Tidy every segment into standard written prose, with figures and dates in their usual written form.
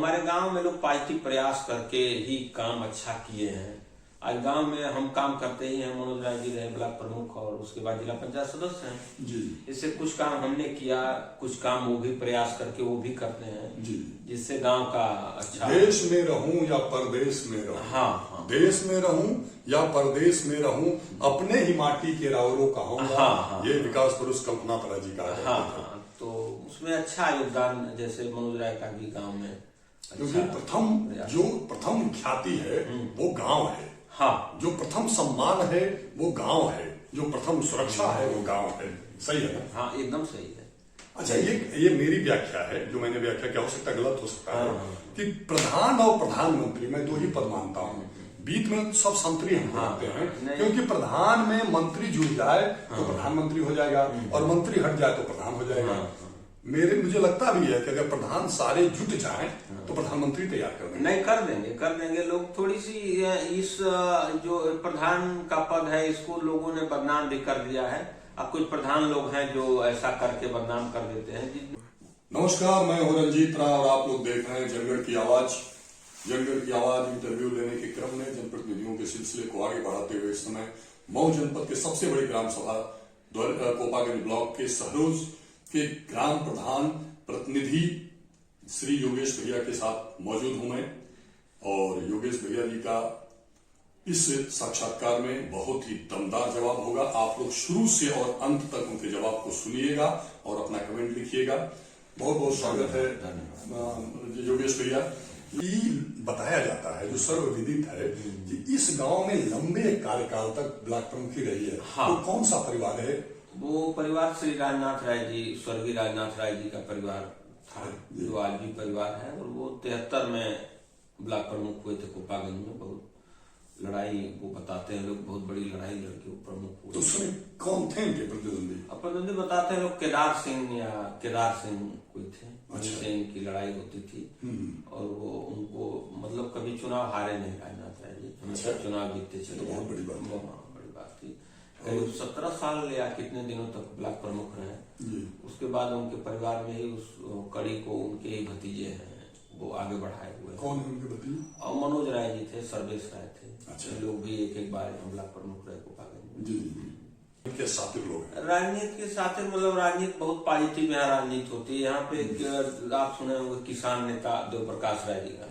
हमारे गांव में लोग पॉजिटिव प्रयास करके ही काम अच्छा किए हैं। आज गांव में हम काम करते ही हैं। मनोज राय जी रहे ब्लॉक प्रमुख और उसके बाद जिला पंचायत सदस्य हैं जी। इससे कुछ काम हमने किया, कुछ काम वो भी प्रयास करके वो भी करते हैं जी। जिससे गांव का अच्छा। देश में रहूं या परदेश में रहूं, हाँ। देश में रहूं या परदेश में रहूं, अपने ही माटी के रावलों कहूंगा। हाँ। ये विकास पुरुष कल्पना परा जी का है। हाँ, तो उसमें अच्छा योगदान जैसे मनोज राय का भी गांव में क्योंकि प्रथम ख्याति है वो गांव है। हाँ, जो प्रथम सम्मान है वो गांव है, जो प्रथम सुरक्षा है वो गांव है। सही है ना? हाँ, एकदम सही है। अच्छा, ये मेरी व्याख्या है, जो मैंने व्याख्या किया, हो सकता है गलत हो सकता है। कि प्रधान और प्रधानमंत्री मैं दो ही पद मानता हूँ। बीच में सब संतरी हम मानते हैं, क्योंकि प्रधान में मंत्री जुड़ जाए तो प्रधानमंत्री हो जाएगा और मंत्री हट जाए तो प्रधान हो जाएगा। मुझे लगता भी है कि अगर प्रधान सारे जुट जाएं तो प्रधानमंत्री तैयार कर देंगे। नहीं, कर देंगे लोग। थोड़ी सी इस जो प्रधान का पद है इसको लोगों ने बदनाम भी कर दिया है। अब कुछ प्रधान लोग हैं जो ऐसा करके बदनाम कर देते हैं। नमस्कार, मैं हूं रंजीत राव और आप लोग देख रहे हैं जनगढ़ की आवाज। जनगढ़ की आवाज इंटरव्यू लेने के क्रम में जनप्रतिनिधियों के सिलसिले को आगे बढ़ाते हुए इस समय मऊ जनपद के सबसे बड़ी ग्राम सभा कोपागंज ब्लॉक के सहरोज के ग्राम प्रधान प्रतिनिधि श्री योगेश भैया के साथ मौजूद हूं मैं। और योगेश भैया जी का इस साक्षात्कार में बहुत ही दमदार जवाब होगा। आप लोग शुरू से और अंत तक उनके जवाब को सुनिएगा और अपना कमेंट लिखिएगा। बहुत बहुत स्वागत है योगेश भैया। ये बताया जाता है, जो सर्वविदित है, कि इस गांव में लंबे कार्यकाल तक ब्लॉक प्रमुख ही रही है। हाँ। तो कौन सा परिवार है वो? परिवार श्री राजनाथ राय जी, स्वर्गीय राजनाथ राय जी का परिवार था, जो आज भी परिवार है। और वो 73 में ब्लॉक प्रमुख हुए थे कोपागंज में। बहुत लड़ाई वो बताते हैं लोग, बहुत बड़ी लड़ाई लड़के वो प्रमुख हुए। तो उसमें कौन थे उनके प्रतिद्वंदी? प्रतिद्वंदी बताते हैं लोग केदार सिंह कोई थे। उनसे इनकी लड़ाई होती थी और वो उनको मतलब कभी चुनाव हारे नहीं राजनाथ राय जी, हमेशा चुनाव जीतते चले। बहुत बड़ी बात है। बड़ी बात थी। करीब 17 साल या कितने दिनों तक ब्लॉक प्रमुख रहे। उसके बाद उनके परिवार में ही उस कड़ी को उनके ही भतीजे हैं वो आगे बढ़ाए हुए। कौन है उनके भतीजे? और मनोज राय जी थे, सर्वेश राय थे। अच्छा। लोग भी एक बार ब्लॉक प्रमुख रहे कोपागंज। जी। के साथी लोग राजनीति के साथ मतलब राजनीति बहुत पॉजिटिव यहाँ राजनीति होती है। यहाँ पे आप सुने होंगे किसान नेता देव प्रकाश राय जी का,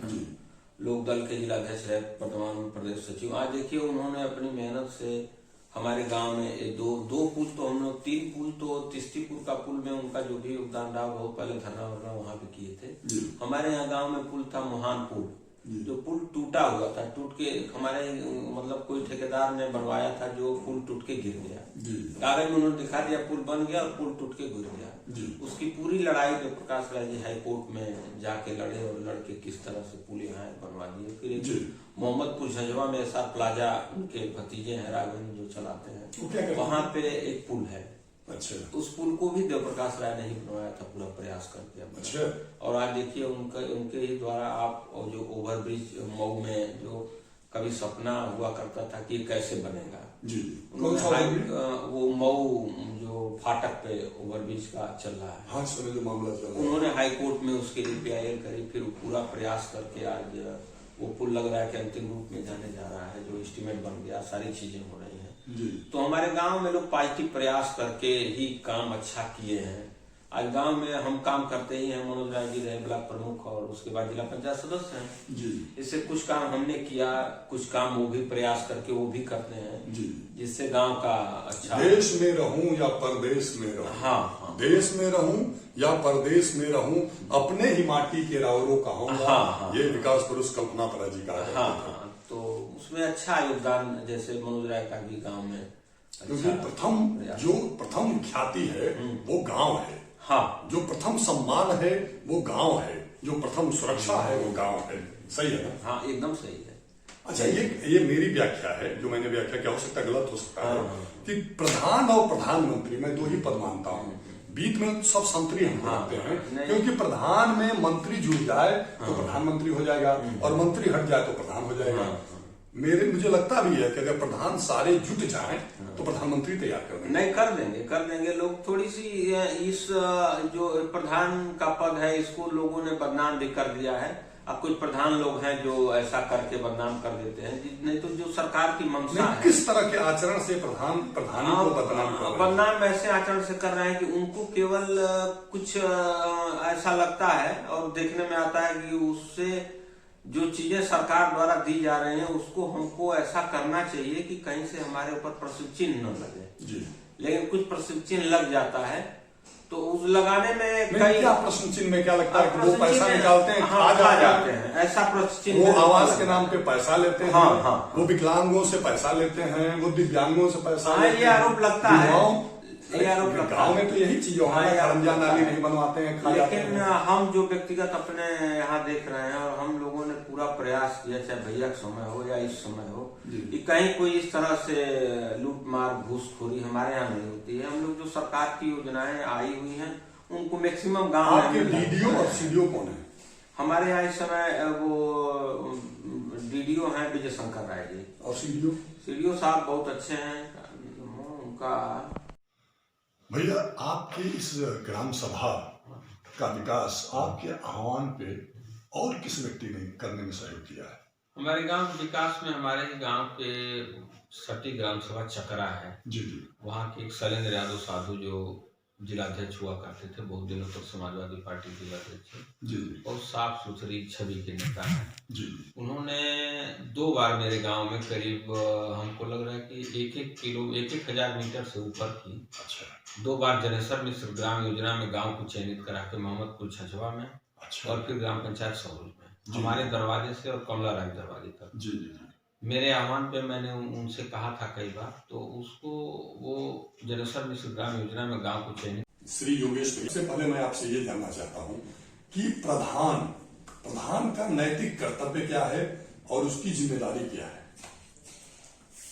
लोक दल के जिलाध्यक्ष रहे, वर्तमान प्रदेश सचिव। आज देखिए उन्होंने अपनी मेहनत से हमारे गांव में दो पुल तो हम लोग 3 पुल तो तिस्तीपुर का पुल में उनका जो भी योगदान रहा, बहुत पहले धरना वरना वहां पे किए थे। हमारे यहाँ गांव में पुल था मोहान पुल, जो पुल टूटा हुआ था, टूट के हमारे मतलब कोई ठेकेदार ने बनवाया था, जो पुल टूट के गिर गया। कागज में उन्होंने दिखा दिया पुल बन गया और पुल टूट के गिर गया। उसकी पूरी लड़ाई जो प्रकाश राय जी हाईकोर्ट में जाके लड़े और लड़के किस तरह से पुल यहाँ बनवा दिए। फिर एक मोहम्मदपुर झंझवा में ऐसा प्लाजा उनके भतीजे हैं राघवेंद्र जो चलाते हैं, वहां पे एक पुल है। अच्छा। उस पुल को भी देव प्रकाश राय ने ही बनवाया था, पूरा प्रयास करके। अच्छा। और आज देखिए उनके ही द्वारा आप जो ओवरब्रिज मऊ में जो कभी सपना हुआ करता था कि कैसे बनेगा, वो मऊ जो फाटक पे ओवरब्रिज का चल रहा है। हाँ, जो मामला चल रहा है, उन्होंने हाईकोर्ट में उसके लिए PIL करी, फिर पूरा प्रयास करके आज वो पुल लग रहा है कि अंतिम रूप में जाने जा रहा है, जो एस्टीमेट बन गया, सारी चीजें हो रही हैं। तो हमारे गांव में लोग पॉजिटिव प्रयास करके ही काम अच्छा किए हैं। आज गांव में हम काम करते ही हैं। मनोज राय जी रहे ब्लॉक प्रमुख और उसके बाद जिला पंचायत सदस्य हैं। इससे कुछ काम हमने किया, कुछ काम वो भी प्रयास करके वो भी करते हैं जिससे गांव का अच्छा। देश में रहूं या परदेश में रहूं, हाँ। देश में रहूं या परदेश में रहूं, अपने ही माटी के रावलों कहूंगा। ये विकास पुरुष कल्पना परा जी का है। हाँ, तो उसमें अच्छा योगदान जैसे मनोज राय का भी गांव में। क्योंकि प्रथम ख्याति है वो गांव है। हाँ, जो प्रथम सम्मान है वो गांव है, जो प्रथम सुरक्षा है वो गांव है। सही है ना? हाँ, एकदम सही है। अच्छा, ये मेरी व्याख्या है, जो मैंने व्याख्या किया, हो सकता है गलत हो सकता है। कि प्रधान और प्रधानमंत्री मैं दो ही पद मानता हूँ। बीच में सब संतरी हम मानते हैं, क्योंकि प्रधान में मंत्री जुड़ जाए तो प्रधानमंत्री हो जाएगा और मंत्री हट जाए तो प्रधान हो जाएगा। मुझे लगता भी है कि अगर प्रधान सारे जुट जाएं तो प्रधानमंत्री तैयार कर देंगे। नहीं, कर देंगे लोग। थोड़ी सी इस जो प्रधान का पद है इसको लोगों ने बदनाम भी कर दिया है। अब कुछ प्रधान लोग हैं जो ऐसा करके बदनाम कर देते हैं, नहीं तो जो सरकार की मंशा है। किस तरह के आचरण से प्रधानी को बदनाम कर रहे हैं? बदनाम ऐसे आचरण से कर रहे हैं कि उनको केवल कुछ ऐसा लगता है और देखने में आता है कि उससे जो चीजें सरकार द्वारा दी जा रही हैं उसको हमको ऐसा करना चाहिए कि कहीं से हमारे ऊपर प्रश्न चिन्ह न लगे जी। लेकिन कुछ प्रश्न चिन्ह लग जाता है तो उस लगाने में कई क्या प्रश्न चिन्ह में क्या लगता है कि वो पैसा निकालते हैं, खा जाते हैं, ऐसा प्रश्न चिन्ह। वो आवास के नाम पे पैसा लेते हैं। हाँ। वो विकलांगों से पैसा लेते हैं, वो दिव्यांगों से पैसा लेते हैं। ये आरोप लगता है। गाँव में तो यही चीज खरंजा नाली नहीं बनवाते हैं, खा जाते हैं। लेकिन हम जो व्यक्तिगत अपने यहाँ देख रहे हैं और हम लोगों ने पूरा प्रयास किया, चाहे भैया का समय हो या इस समय हो, कि कहीं कोई इस तरह से लूट मार घूसखोरी हमारे यहाँ नहीं होती है। हम लोग जो सरकार की योजनाएं आई हुई हैं उनको मैक्सिमम गाँव में। डीडीओ और सीडीओ कौन है हमारे यहाँ इस समय? वो डीडीओ हैं विजय शंकर राय जी। और सीडीओ साहब बहुत अच्छे हैं उनका। भैया आपके इस ग्राम सभा का विकास आपके आह्वान पे और किस व्यक्ति ने करने में सहयोग किया है? हमारे गांव के विकास में हमारे गांव के सटी ग्राम सभा चकरा है जी। वहाँ के एक शैलेंद्र यादव साधु जो जिलाध्यक्ष हुआ करते थे, बहुत दिनों तक समाजवादी पार्टी के जिलाध्यक्ष जी। बहुत साफ सुथरी छवि के नेता है जी। उन्होंने 2 बार मेरे गांव में करीब हमको लग रहा है कि 1,000 मीटर से ऊपर की 2 बार जनेश्वर मिश्र ग्राम योजना में गांव को चयनित करा के मोहम्मदपुर छछवा में और फिर ग्राम पंचायत सौरूज में हमारे दरवाजे से और कमला राय दरवाजे तक। जी। मेरे आह्वान पे मैंने उनसे कहा था कई बार, तो उसको वो जनेश्वर मिश्र ग्राम योजना में गांव को चयनित। श्री योगेश, सबसे पहले मैं आपसे ये जानना चाहता हूँ कि प्रधान का नैतिक कर्तव्य क्या है और उसकी जिम्मेदारी क्या है?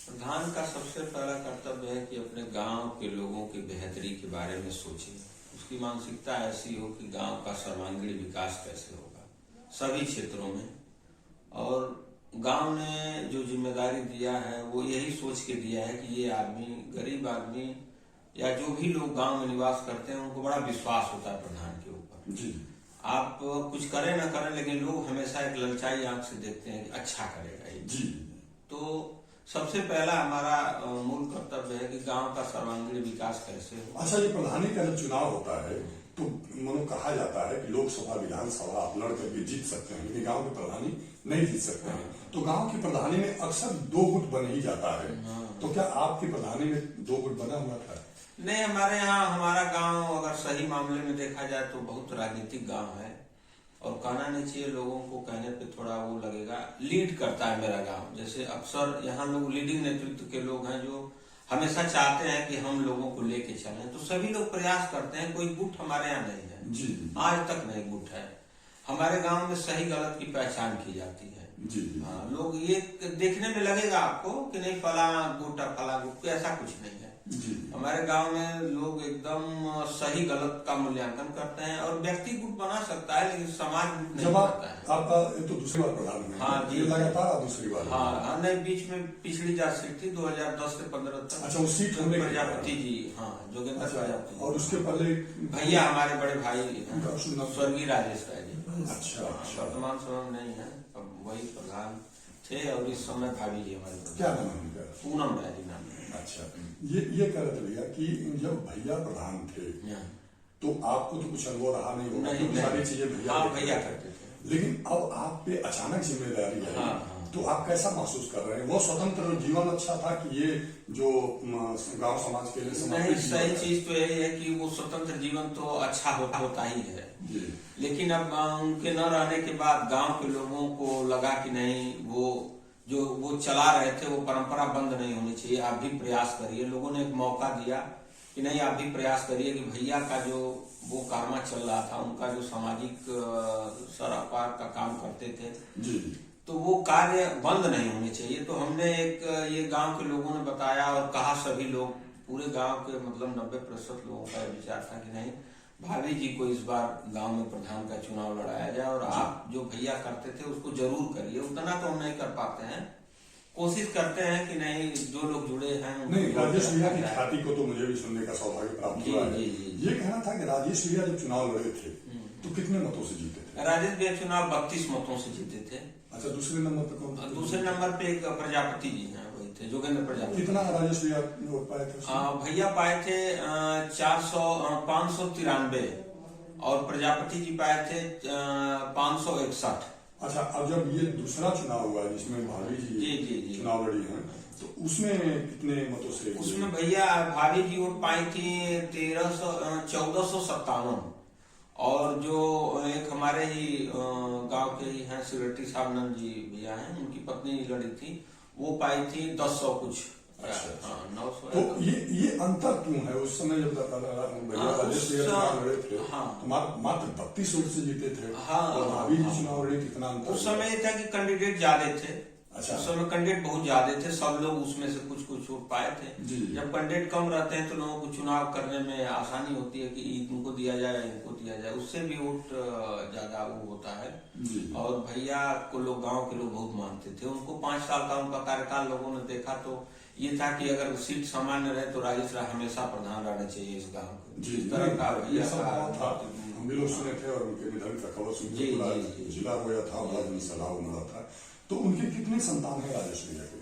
प्रधान का सबसे पहला कर्तव्य है कि अपने गांव के लोगों की बेहतरी के बारे में सोचे। उसकी मानसिकता ऐसी हो कि गांव का सर्वांगीण विकास कैसे होगा सभी क्षेत्रों में। और गांव ने जो जिम्मेदारी दिया है वो यही सोच के दिया है कि ये आदमी, गरीब आदमी या जो भी लोग गांव में निवास करते हैं उनको बड़ा विश्वास होता है प्रधान के ऊपर। जी। आप कुछ करें ना करें लेकिन लोग हमेशा एक ललचाई आंख से देखते हैं कि अच्छा करेगा ये। जी। तो सबसे पहला हमारा मूल कर्तव्य है कि गांव का सर्वांगीण विकास कैसे हो। अच्छा, ये प्रधानी का जब चुनाव होता है तो मनो कहा जाता है कि लोकसभा विधानसभा आप लड़ करके जीत सकते हैं लेकिन गांव के प्रधानी नहीं जीत सकते हैं। तो गांव की प्रधानी में अक्सर 2 गुट बन ही जाता है। तो क्या आपकी प्रधानी में 2 गुट बना हुआ था? नहीं, हमारे यहाँ हमारा गांव अगर सही मामले में देखा जाए तो बहुत राजनीतिक गांव है और कहना नहीं चाहिए, लोगों को कहने पे थोड़ा वो लगेगा, लीड करता है मेरा गांव। जैसे अक्सर यहाँ लोग लीडिंग नेतृत्व के लोग हैं जो हमेशा चाहते हैं कि हम लोगों को लेके चलें, तो सभी लोग प्रयास करते हैं। कोई गुट हमारे यहाँ नहीं है जी। आज तक नहीं गुट है। हमारे गांव में सही गलत की पहचान की जाती है। जी। लोग ये देखने में लगेगा आपको कि नहीं फला गुट और फला गुट, ऐसा कुछ नहीं है। जी। हमारे गांव में लोग एकदम सही गलत का मूल्यांकन करते हैं और व्यक्ति गुट बना सकता है लेकिन समाज गुट नहीं करता है। आपका ये तो दूसरी बार प्रधान है। हाँ जी, लगातार दूसरी बार। हाँ, नहीं, बीच में पिछली जांच सीट थी 2010 से 15 तक। अच्छा, उस सीट हमने प्रजापति जी, हाँ, जोगेंद्र प्रजापति। और उसके पहले भैया हमारे बड़े भाई स्वर्गीय राजेश राय जी। अच्छा। वर्तमान समय नहीं है, अब वही प्रधान थे और इस समय भाभी जी हमारे। क्या नाम है उनका? पूनम राय जी नाम। अच्छा, ये कह रहे थे भैया कि जब भैया प्रधान थे तो आपको तो कुछ अनुभव रहा नहीं होगा, तो सारी चीजें भैया करते थे। लेकिन अब आप पे अचानक जिम्मेदारी है, तो आप कैसा महसूस कर रहे हैं? वो स्वतंत्र जीवन अच्छा था कि ये जो गांव समाज के लिए नहीं, सही चीज तो यही है कि वो स्वतंत्र जीवन तो अच्छा होता ही है। लेकिन अब उनके न रहने के बाद गांव के लोगों को लगा कि नहीं, वो चला रहे थे वो परंपरा बंद नहीं होनी चाहिए, आप भी प्रयास करिए। लोगों ने एक मौका दिया कि नहीं, आप भी प्रयास करिए कि भैया का जो वो कार्य चल रहा था, उनका जो सामाजिक सरोकार का काम करते थे जी, तो वो कार्य बंद नहीं होने चाहिए। तो हमने एक ये गांव के लोगों ने बताया और कहा, सभी लोग पूरे गांव के मतलब 90% लोगों का विचार था कि नहीं, भाभी जी को इस बार गांव में प्रधान का चुनाव लड़ाया जाए और आप जो भैया करते थे उसको जरूर करिए। उतना तो हम नहीं कर पाते हैं कोशिश करते हैं कि नहीं, जो लोग जुड़े हैं नहीं, राजेश भैया की ख्याति को तो मुझे भी सुनने का सौभाग्य प्राप्त हुआ है। जी, जी। ये कहना था कि राजेश भैया जब चुनाव लड़े थे तो कितने मतों से जीते थे? राजेश भैया चुनाव 32 मतों से जीते थे। अच्छा, दूसरे नंबर पे कौन था? दूसरे नंबर पे एक प्रजापति जी हैं, वही थे, जोगेंद्र प्रजापति। कितना राजेश भैया वोट पाए थे उसमें? भैया पाए थे 593 और प्रजापति जी पाए थे 561। अच्छा, अब जब ये दूसरा चुनाव हुआ जिसमें भाभी जी चुनाव लड़ी हैं, तो उसमें कितने मतों से? उसमें भैया भाभी जी वोट पाई थी 1457, और जो एक हमारे ही गांव के ही हैं सेक्रेटरी साहब नंद जी भैया हैं, उनकी पत्नी लड़ी थी, वो पाई थी 1000 कुछ। अच्छा, हाँ, 900। तो ये अंतर क्यों है? उस समय जब भैया राजेश भैया चुनाव लड़े थे तो मात्र 32 वोट से जीते थे, और भाभी जी चुनाव लड़ी, कितना अंतर? उस समय ये था कि कैंडिडेट ज्यादा थे। अच्छा, उस समय कैंडिडेट बहुत ज्यादा थे, सब लोग उसमें से कुछ कुछ वोट पाए थे। जब कैंडिडेट कम रहते हैं तो लोगों को चुनाव करने में आसानी होती है कि इनको दिया जाए, इनको दिया जाए, उससे भी वोट ज्यादा वो होता है। और भैया को लोग, गांव के लोग बहुत मानते थे। उनको 5 साल का उनका कार्यकाल लोगों ने देखा तो ये था कि अगर सीट सामान्य रहे तो राजेश राय हमेशा प्रधान रहना चाहिए इस गांव को। इस तरह का भैया था, हम भी लोग सुने थे, और उनके निधन का खबर सुनकर पूरा जिला रोया था, बड़ा जनसभा उमड़ा था। तो उनके कितने संतान है राजेश भैया के?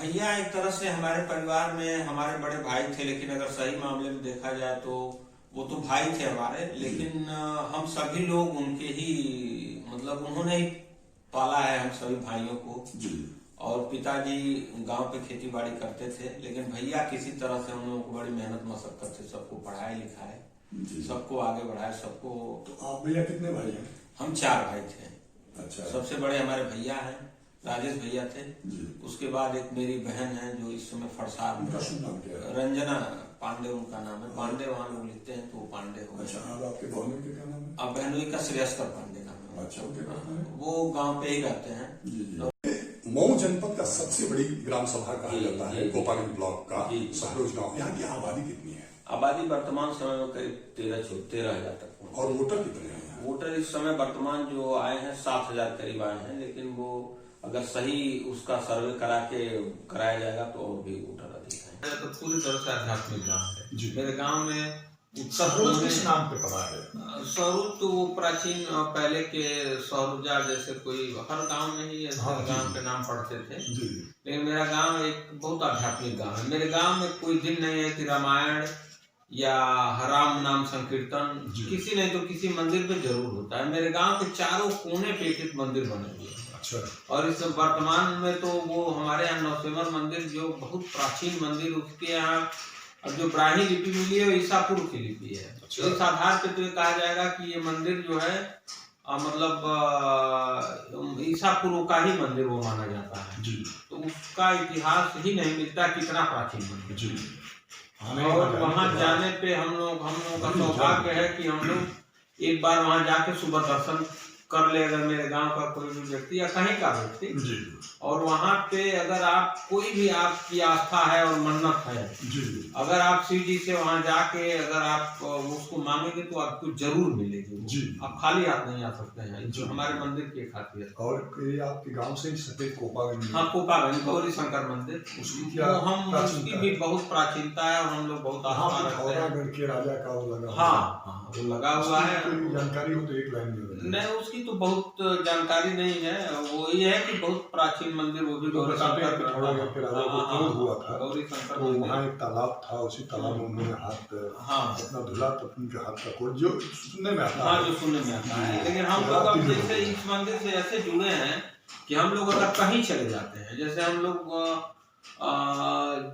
भैया एक तरह से हमारे परिवार में हमारे बड़े भाई थे, लेकिन अगर सही मामले में देखा जाए तो वो तो भाई थे हमारे, लेकिन हम सभी लोग उनके ही, मतलब उन्होंने ही पाला है हम सभी भाइयों को। और पिताजी गांव पे खेती बाड़ी करते थे, लेकिन भैया किसी तरह से हम लोगों को बड़ी मेहनत मशक्कत से सबको पढ़ाए लिखाए, सबको आगे बढ़ाए, सबको। तो आप भैया कितने भाई हैं? हम 4 भाई थे। अच्छा, सबसे बड़े हमारे भैया हैं, राजेश भैया थे। उसके बाद एक मेरी बहन है जो इस समय फरसार में, रंजना पांडे उनका नाम है। पांडे वहाँ लोग लिखते हैं तो वो पांडे हो। अच्छा, अब आपके बहनों के क्या नाम है? अब बहनोई का श्रेयस्कर पांडे नाम है। अच्छा, वो गाँव पे ही रहते हैं। मऊ जनपद का सबसे बड़ी ग्राम सभा कहा जाता है गोपालगंज ब्लॉक का सहरोज गांव। यहाँ की आबादी कितनी है? आबादी वर्तमान समय में करीब 13,000 तक। और वोटर कितने हैं? वोटर इस समय वर्तमान जो आए हैं 7,000 करीब आए हैं, लेकिन वो अगर सही उसका सर्वे कराया जाएगा तो और भी वोटर अधिक है। तो पूरी तरह से आध्यात्मिक गाँव है। मेरे गाँव में सहरोज किस नाम पे पड़ा है? सहरोज तो प्राचीन पहले के सहरुजा जैसे कोई हर गांव में ही गांव के नाम पढ़ते थे, लेकिन मेरा गांव एक बहुत आध्यात्मिक गांव है। मेरे गांव में कोई दिन नहीं है कि रामायण या राम नाम संकीर्तन किसी नहीं तो किसी मंदिर पे जरूर होता है। मेरे गांव के चारों कोने पे एक मंदिर बने हुए हैं। अच्छा, और इस वर्तमान में तो वो हमारे यहाँ नौसेवर मंदिर जो बहुत प्राचीन मंदिर, उसके यहाँ अब जो ब्राह्मी लिपि मिली है ईसा पूर्व की लिपि है। अच्छा। इस आधार पे तो ये कहा जाएगा कि ये मंदिर जो है मतलब ईसा पूर्व का ही मंदिर वो माना जाता है। तो उसका इतिहास ही नहीं मिलता कितना प्राचीन मंदिर। और वहाँ जाने पे हम लोग का सौभाग्य है कि हम लोग एक बार वहाँ जाके सुबह दर्शन कर ले, अगर मेरे गांव का कोई भी व्यक्ति या कहीं का व्यक्ति, और वहाँ पे अगर आप कोई भी आपकी आस्था है और मन्नत है, अगर आप शिव जी से वहाँ जाके अगर आप उसको मांगेंगे तो आपको जरूर मिलेगी। आप खाली हाथ नहीं आ सकते हैं, जो हमारे मंदिर की खासियत। और ये आपके गांव से ही सटे कोपागंज? हाँ, कोपागंज गौरी शंकर मंदिर, उसकी भी बहुत प्राचीनता है और हम लोग बहुत आस्था रखते हैं। के राजा का वो लगा? हाँ, वो लगा हुआ है। कोई जानकारी हो तो एक लाइन में? नहीं, उसकी तो बहुत जानकारी नहीं है। वो ये है कि बहुत प्राचीन मंदिर, वो भी गौरी शंकर हुआ था। गौरी शंकर वहाँ एक तालाब था, उसी तालाब में उन्होंने हाथ अपना धुला तो उनके हाथ का कोट जो सुनने में आता है। हाँ, जो सुनने में आता है। लेकिन हम लोग अब जैसे इस मंदिर से ऐसे जुड़े हैं कि हम लोग अगर कहीं चले जाते हैं, जैसे हम लोग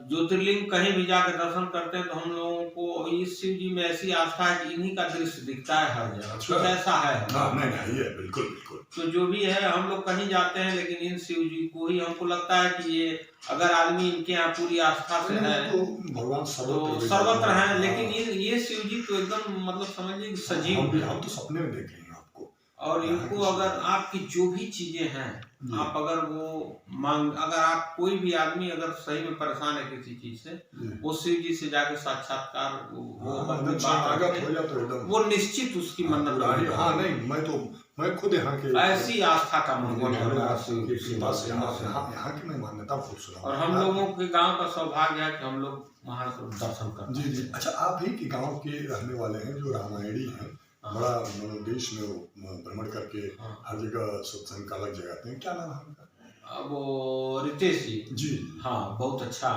ज्योतिर्लिंग कहीं भी जाकर दर्शन करते हैं तो हम लोगों को इस शिव जी में ऐसी आस्था है कि इन्हीं का दृश्य दिखता है हर जगह। अच्छा, तो ऐसा है। नहीं, ये बिल्कुल बिल्कुल। तो जो भी है हम लोग कहीं जाते हैं, लेकिन इन शिव जी को ही हमको लगता है कि ये अगर आदमी इनके यहाँ पूरी आस्था से है तो भगवान सर्वत्र है। लेकिन ये शिव जी तो एकदम मतलब समझिए सजीव। हम तो सपने में देख लेंगे आपको। और इनको अगर आपकी जो भी चीजें हैं, आप अगर वो अगर आप कोई भी आदमी अगर सही में परेशान है किसी चीज से, वो शिव जी से जाके साक्षात्कार वो निश्चित उसकी मन्नत। हाँ, नहीं, मैं तो मैं खुद यहाँ के ऐसी आस्था का मंदिर है यहाँ ऐसी की कृपा से फेमस है। यहाँ की मैं मान्यता खूब सुना हूँ। और हम लोगों के गांव का सौभाग्य है कि हम लोग वहां से दर्शन करते जी जी। अच्छा, आप ही के गांव के रहने वाले हैं जो रामायणी हैं, बड़ा देश में वो भ्रमण करके हर जगह सत्संग का अलग जगह हैं, क्या नाम है उनका? हैं। वो रितेश जी, जी। हाँ, बहुत अच्छा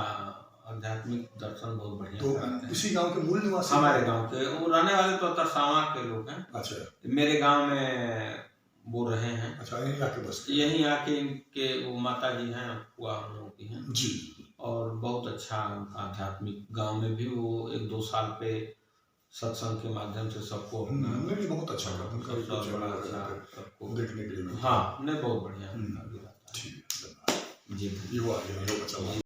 आध्यात्मिक दर्शन बहुत बढ़िया तो कराते हैं। इसी गांव के मूल निवासी हमारे गांव के वो रहने वाले तो तरसावा के लोग हैं। अच्छा मेरे गांव में वो रहे हैं। अच्छा, यहीं आके बस यहीं आके इनके वो माता जी हैं, हुआ हम लोगों की हैं। जी। और बहुत अच्छा उनका आध्यात्मिक, गांव में भी वो 1-2 साल पे सत्संग के माध्यम से सबको अपना नहीं, बहुत अच्छा करते हैं, सबसे काफी बड़ा अच्छा अच्छा लगा सबको देखने के लिए। हाँ, नहीं बहुत बढ़िया ठीक है, धन्यवाद। जी। ये वो आगे नहीं हो बचा।